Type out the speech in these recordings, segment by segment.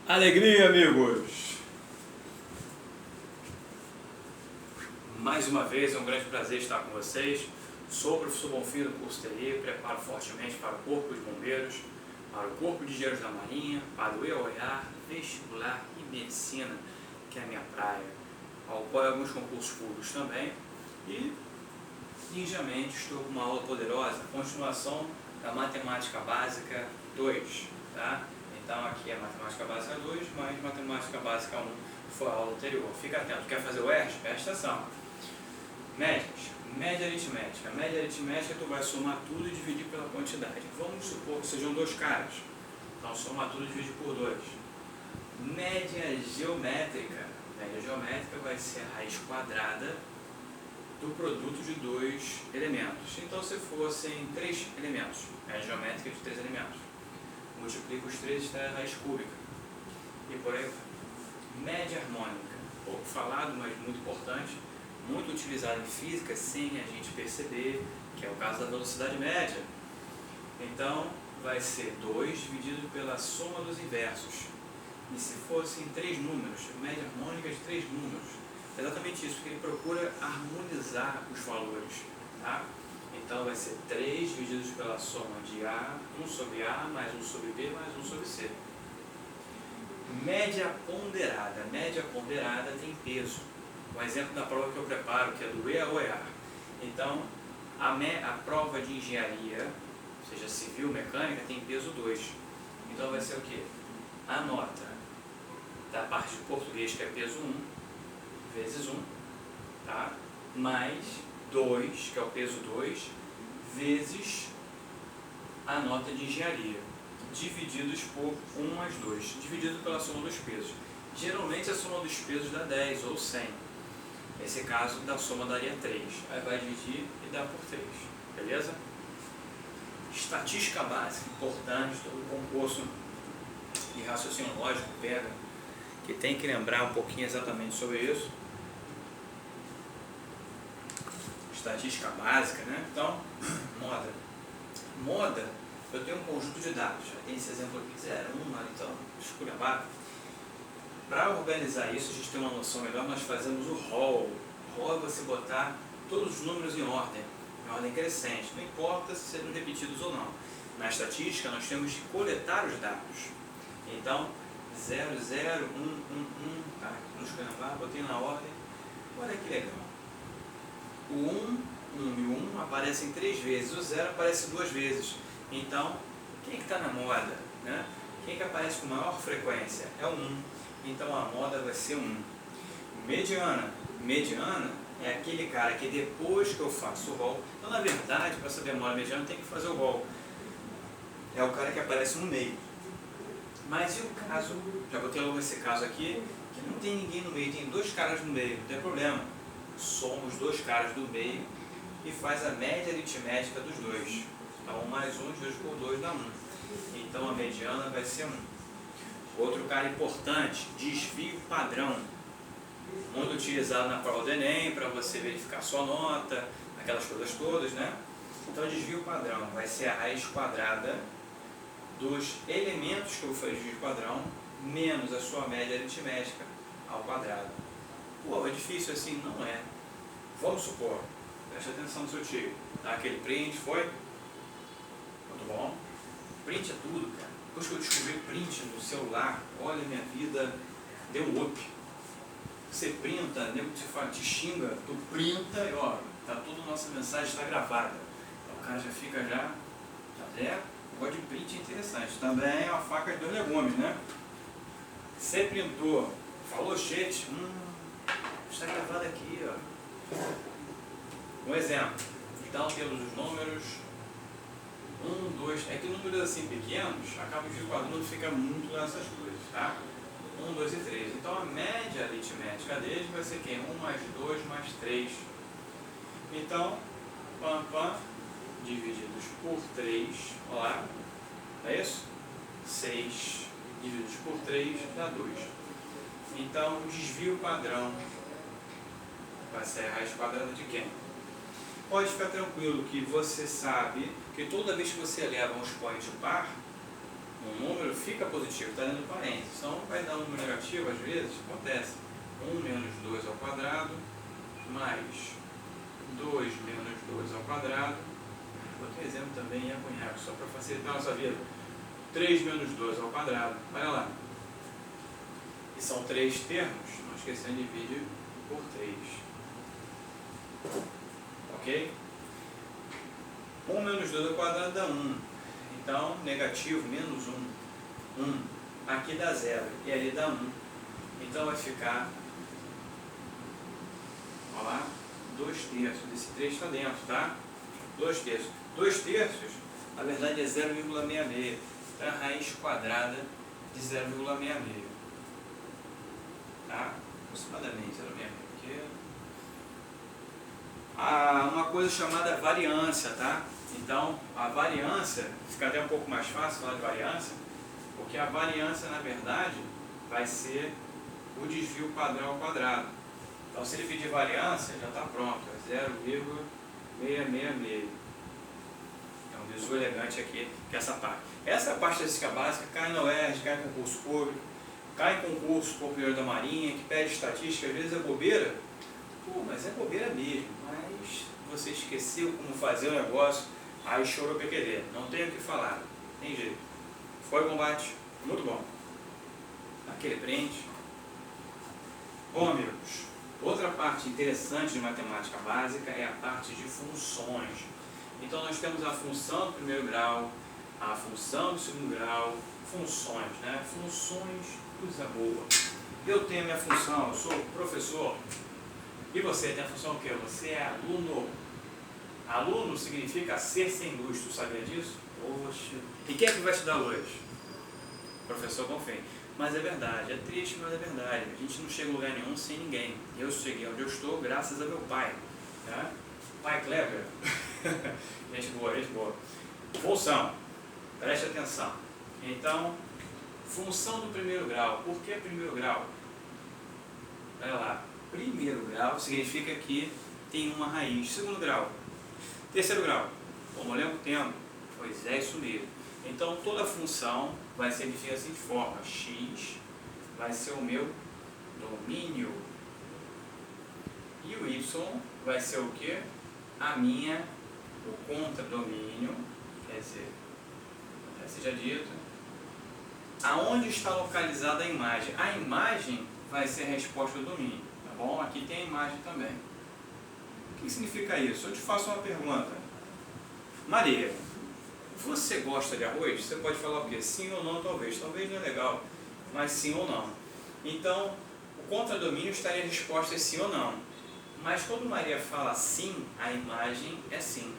Alegria, amigos! Mais uma vez, é um grande prazer estar com vocês. Sou o professor Bonfim do curso TI, preparo fortemente para o Corpo de Bombeiros, para o Corpo de Engenheiros da Marinha, para o EOIA, Vestibular e Medicina, que é a minha praia. Apoio alguns concursos públicos também e, ninjamente, estou com uma aula poderosa, continuação da Matemática Básica 2, tá? Então aqui é Matemática Básica 2, mas Matemática Básica 1 foi a aula anterior. Fica atento, quer fazer o ERG? Presta atenção. Médias, média aritmética. Média aritmética tu vai somar tudo e dividir pela quantidade. Vamos supor que sejam dois caras. Então soma tudo e divide por 2. Média geométrica. Média geométrica vai ser a raiz quadrada do produto de dois elementos. Então se fossem 3 elementos, média geométrica de 3 elementos, multiplica os 3 e traz a raiz cúbica. E por aí vai. Média harmônica. Pouco falado, mas muito importante. Muito utilizado em física sem a gente perceber, que é o caso da velocidade média. Então, vai ser 2 dividido pela soma dos inversos. E se fossem 3 números, média harmônica de 3 números, é exatamente isso, porque ele procura harmonizar os valores. Tá? Então, vai ser 3 divididos pela soma de A, 1 sobre A, mais 1 sobre B, mais 1 sobre C. Média ponderada. Média ponderada tem peso. Um exemplo da prova que eu preparo, que é do EOIA. Então, a prova de engenharia, seja civil, mecânica, tem peso 2. Então vai ser o quê? A nota da parte de português, que é peso 1, vezes 1, tá? Mais 2, que é o peso 2, vezes a nota de engenharia, divididos por 1 mais 2, dividido pela soma dos pesos. Geralmente a soma dos pesos dá 10 ou 100. Nesse caso, da soma daria 3. Aí vai dividir e dá por 3. Beleza? Estatística básica, importante, todo concurso de raciocínio lógico pega, que tem que lembrar um pouquinho exatamente sobre isso. Estatística básica, né? Então, moda. Moda, eu tenho um conjunto de dados. Já tem esse exemplo aqui, 0, 1, então, esculhambado. Para organizar isso, a gente tem uma noção melhor, nós fazemos o rol. Rol é você botar todos os números em ordem crescente, não importa se serão repetidos ou não. Na estatística, nós temos que coletar os dados. Então, 0, 0, 1, 1, 1, tá, no esculhambar, botei na ordem. Olha que legal. O 1, 1 e o 1 aparecem 3 vezes, o 0 aparece 2 vezes. Então, quem é que está na moda? Né? Quem é que aparece com maior frequência? É o 1. Então a moda vai ser 1. Mediana. Mediana é aquele cara que depois que eu faço o rol, então na verdade, para saber a moda mediana tem que fazer o rol. É o cara que aparece no meio. Mas e o caso, já botei logo esse caso aqui, que não tem ninguém no meio, tem 2 caras no meio, não tem problema. Soma os 2 caras do meio e faz a média aritmética dos 2. Então 1 mais 1 dividido por 2 dá 1. Então a mediana vai ser 1. Outro cara importante, desvio padrão, muito utilizado na prova do Enem, para você verificar sua nota, aquelas coisas todas, né? Então, desvio padrão vai ser a raiz quadrada dos elementos que eu vou fazer desvio padrão, menos a sua média aritmética ao quadrado. Pô, é difícil assim? Não é. Vamos supor, preste atenção no seu tio, dá aquele print, foi? Muito bom. Print é tudo, cara. Depois que eu descobri print no celular, olha, minha vida deu um up. Você printa, nego te xinga, tu printa e ó, tá toda a nossa mensagem está gravada. Então o cara já fica o negócio de print é interessante. Também é uma faca de 2 legumes, né? Você printou, falou chat, está gravado aqui, ó. Um exemplo, então temos os números 1, 2, é que números assim pequenos, acaba que o quadro fica muito nessas coisas, tá? 1, 2 e 3. Então a média aritmética deles vai ser quem? 1 mais 2 mais 3. Então, divididos por 3, olha lá, é isso? 6 divididos por 3 dá 2. Então o desvio padrão vai ser a raiz quadrada de quem? Pode ficar tranquilo que você sabe que toda vez que você eleva um expoente par, Um número fica positivo, está dentro do parênteses. Então vai dar um número negativo, às vezes, acontece. 1 menos 2 ao quadrado, mais 2 menos 2 ao quadrado. Outro exemplo também é cunhado, só para facilitar a nossa vida. 3 menos 2 ao quadrado, olha lá. E são 3 termos, não esquecendo de dividir por 3. Ok? 1 menos 2 ao quadrado dá 1. Então, negativo menos 1. 1. Aqui dá 0 e ali dá 1. Então vai ficar, olha lá, 2 terços. Esse 3 está dentro, tá? 2 terços. 2 terços, na verdade, é 0,66. Então, é a raiz quadrada de 0,66. Tá? Aproximadamente 0,66. Porque há uma coisa chamada variância, tá? Então, a variância, fica até um pouco mais fácil falar de variância, porque a variância, na verdade, vai ser o desvio padrão ao quadrado. Então, se ele pedir variância, já está pronto, é 0,666. É um bizu elegante aqui, que é essa parte. Essa parte da física básica cai na UERJ, cai em concurso público, cai em concurso superior da Marinha, que pede estatística, às vezes é bobeira. Pô, mas é bobeira mesmo, mas você esqueceu como fazer o negócio, aí chorou PQD. Não tem o que falar, tem jeito. Foi combate, muito bom. Aquele prende. Bom, amigos, outra parte interessante de matemática básica é a parte de funções. Então nós temos a função do primeiro grau, a função do segundo grau, funções, né? Funções, coisa boa. Eu tenho a minha função, eu sou professor. E você tem a função o quê? Você é aluno. Aluno significa ser sem luz, tu sabia disso? Poxa. E quem é que vai te dar luz? Professor Bonfim. Mas é verdade, é triste, mas é verdade. A gente não chega em lugar nenhum sem ninguém. Eu cheguei onde eu estou graças a meu pai. Tá? Pai Kleber. Gente boa, gente boa. Função. Preste atenção. Então, função do primeiro grau. Por que primeiro grau? Olha lá. Primeiro grau significa que tem uma raiz. Segundo grau. Terceiro grau. Como eu lembro o tempo. Pois é, isso mesmo. Então, toda função vai ser definida assim de forma. X vai ser o meu domínio. E o Y vai ser o quê? O contradomínio. Quer dizer, seja dito. Aonde está localizada a imagem? A imagem vai ser a resposta do domínio. Tá bom? Aqui tem a imagem também. O que significa isso? Eu te faço uma pergunta. Maria, você gosta de arroz? Você pode falar o quê? Sim ou não, talvez. Talvez não é legal, mas sim ou não. Então, o contradomínio estaria a resposta é sim ou não. Mas quando Maria fala sim, a imagem é sim.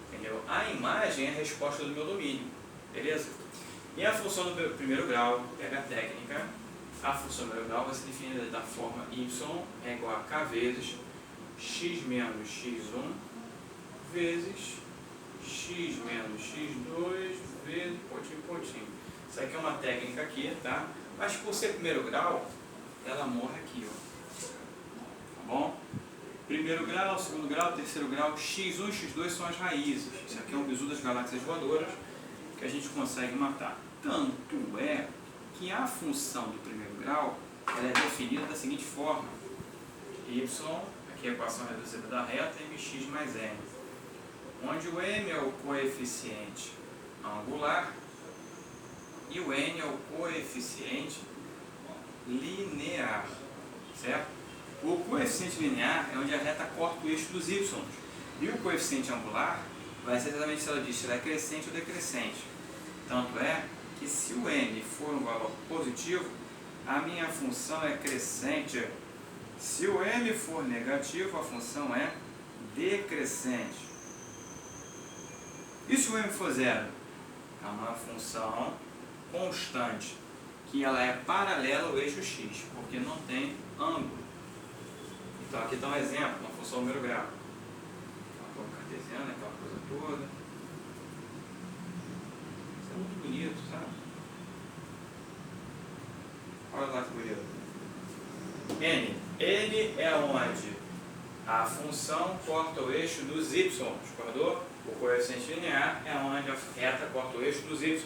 Entendeu? A imagem é a resposta do meu domínio. Beleza? E a função do primeiro grau, pega a técnica, a função do primeiro grau vai ser definida da forma y é igual a k vezes x menos x1 vezes x menos x2 vezes pontinho. Isso aqui é uma técnica aqui, tá? Mas por ser primeiro grau, ela morre aqui, ó. Tá bom? Primeiro grau, segundo grau, terceiro grau, x1 e x2 são as raízes. Isso aqui é um bizu das galáxias voadoras que a gente consegue matar. Tanto é que a função do primeiro grau ela é definida da seguinte forma. Y, aqui é a equação reduzida da reta, mx mais n. Onde o m é o coeficiente angular e o n é o coeficiente linear, certo? O coeficiente linear é onde a reta corta o eixo dos y, e o coeficiente angular vai ser exatamente se ela diz se ela é crescente ou decrescente. Tanto é que se o n for um valor positivo, a minha função é crescente. Se o m for negativo, a função é decrescente. E se o m for zero? É uma função constante, que ela é paralela ao eixo x, porque não tem ângulo. Então aqui está um exemplo, uma função número grau. Uma forma cartesiana, aquela coisa toda. Isso é muito bonito, sabe? Olha lá que bonito. N é onde a função corta o eixo dos y, discordou? O coeficiente linear é onde a reta corta o eixo dos y.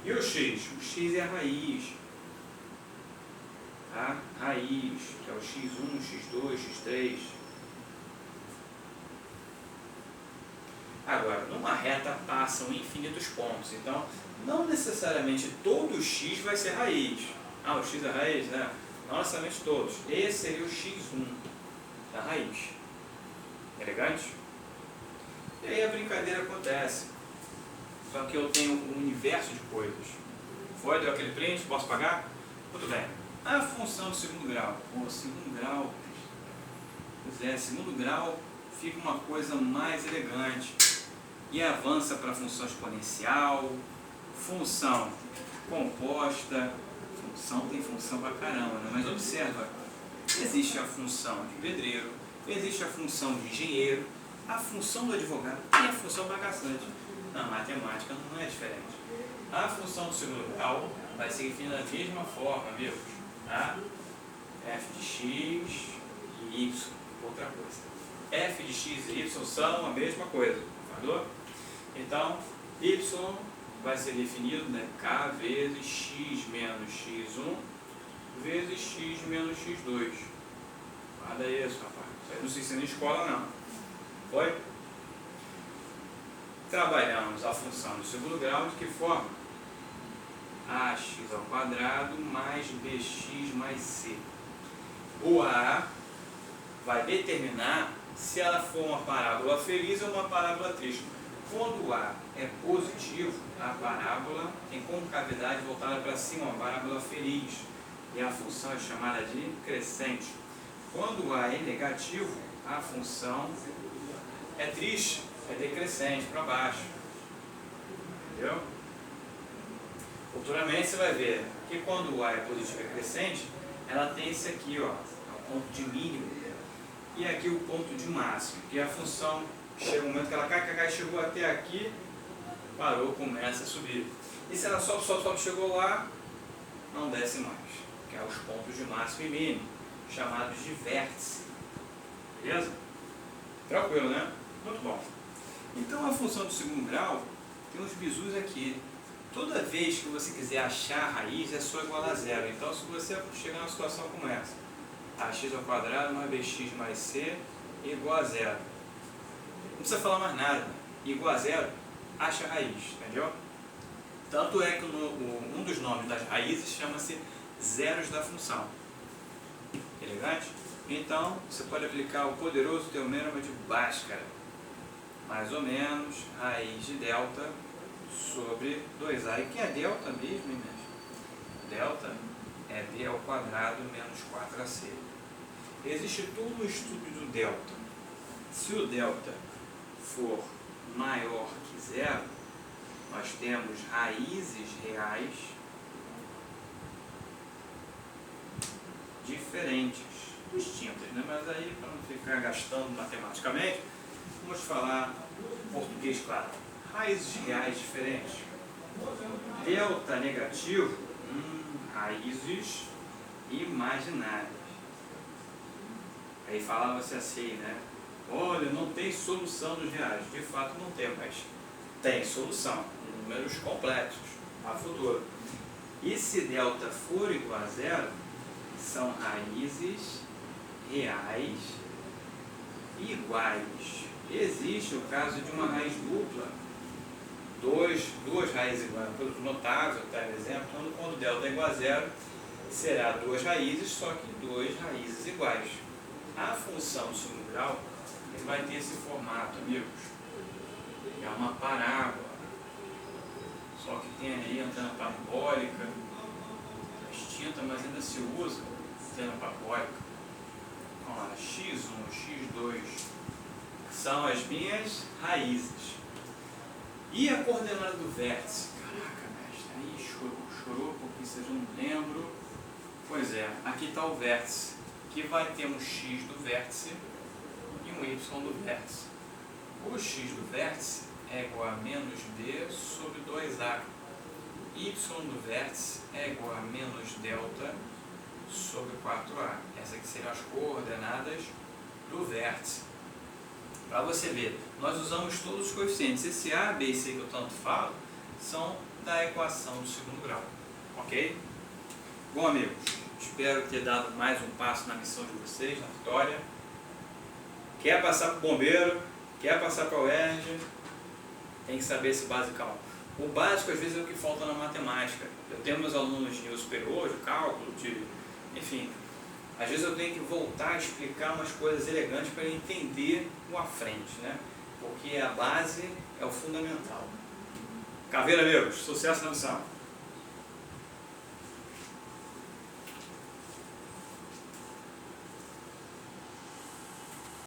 E o x? O x é a raiz. Tá? Raiz, que é o x1, x2, x3. Agora, numa reta passam infinitos pontos, então não necessariamente todo x vai ser raiz. Ah, o x é raiz, né? Não necessariamente todos. Esse seria o x1 da raiz. Elegante? E aí a brincadeira acontece. Só que eu tenho um universo de coisas. Foi? Deu aquele print? Posso pagar? Muito bem. A função do segundo grau. Pô, segundo grau. Pois é, segundo grau fica uma coisa mais elegante. E avança para a função exponencial, função composta. Função tem função pra caramba, né? Mas observa, existe a função de pedreiro, existe a função de engenheiro, a função do advogado e a função bagaçante. Na matemática não é diferente. A função do segundo grau vai ser definida da mesma forma, amigos. Tá? F de x e y, outra coisa. F de x e y são a mesma coisa, falou? Então, y vai ser definido, né? K vezes x menos x1 vezes x menos x2. Guarda isso, rapaz. Isso aí não se ensina em escola, não. Foi? Trabalhamos a função do segundo grau de que forma? Ax ao quadrado mais bx mais c. O A vai determinar se ela for uma parábola feliz ou uma parábola triste. Quando o A é positivo, a parábola tem concavidade voltada para cima, uma parábola feliz. E a função é chamada de crescente. Quando o A é negativo, a função é triste, é decrescente, para baixo. Entendeu? Futuramente você vai ver que quando o A é positivo e crescente, ela tem esse aqui, ó, o ponto de mínimo. E aqui o ponto de máximo, que é a função. Chega um momento que ela cai, chegou até aqui, parou, começa a subir. E se ela sobe, chegou lá, não desce mais. Que é os pontos de máximo e mínimo, chamados de vértice. Beleza? Tranquilo, né? Muito bom. Então a função do segundo grau tem uns bizus aqui. Toda vez que você quiser achar a raiz, é só igual a zero. Então se você chegar numa situação como essa, ax ao quadrado mais bx mais c igual a zero. Não precisa falar mais nada. Igual a zero, acha a raiz, entendeu? Tanto é que um dos nomes das raízes chama-se zeros da função. Elegante? Então, você pode aplicar o poderoso teorema de Bhaskara. Mais ou menos, raiz de delta sobre 2a. E que é delta mesmo, hein, mesmo? Delta é d ao quadrado menos 4ac. Existe todo um estudo do delta. Se o delta for maior que zero, nós temos raízes reais diferentes, distintas, né? Mas aí, para não ficar gastando matematicamente, vamos falar português claro. Raízes reais diferentes. Delta negativo, raízes imaginárias. Aí falava-se assim, né? Olha, não tem solução dos reais. De fato não tem, mas tem solução. Números complexos, a futuro. E se delta for igual a zero, são raízes reais iguais. Existe o caso de uma raiz dupla. Duas raízes iguais. Notável, tá? Exemplo, quando delta é igual a zero, será duas raízes, só que duas raízes iguais. A função do segundo grau vai ter esse formato, amigos. É uma parábola. Só que tem aí antena parabólica, extinta, mas ainda se usa antena parabólica. Vamos lá, x1, x2 são as minhas raízes. E a coordenada do vértice? Caraca, mestre, aí chorou porque vocês não lembram. Pois é, aqui está o vértice, que vai ter um x do vértice e um y do vértice. O x do vértice é igual a menos d sobre 2a. Y do vértice é igual a menos delta sobre 4a. Essas aqui seriam as coordenadas do vértice. Para você ver, nós usamos todos os coeficientes. Esse a, b e c que eu tanto falo são da equação do segundo grau. Ok? Bom, amigos, espero ter dado mais um passo na missão de vocês, na vitória. Quer passar para o bombeiro, quer passar para o UERJ, tem que saber esse basicão. O básico, às vezes, é o que falta na matemática. Eu tenho meus alunos de nível superior, de cálculo, enfim, às vezes eu tenho que voltar a explicar umas coisas elegantes para ele entender o à frente, né? Porque a base é o fundamental. Caveira, amigos, sucesso na missão!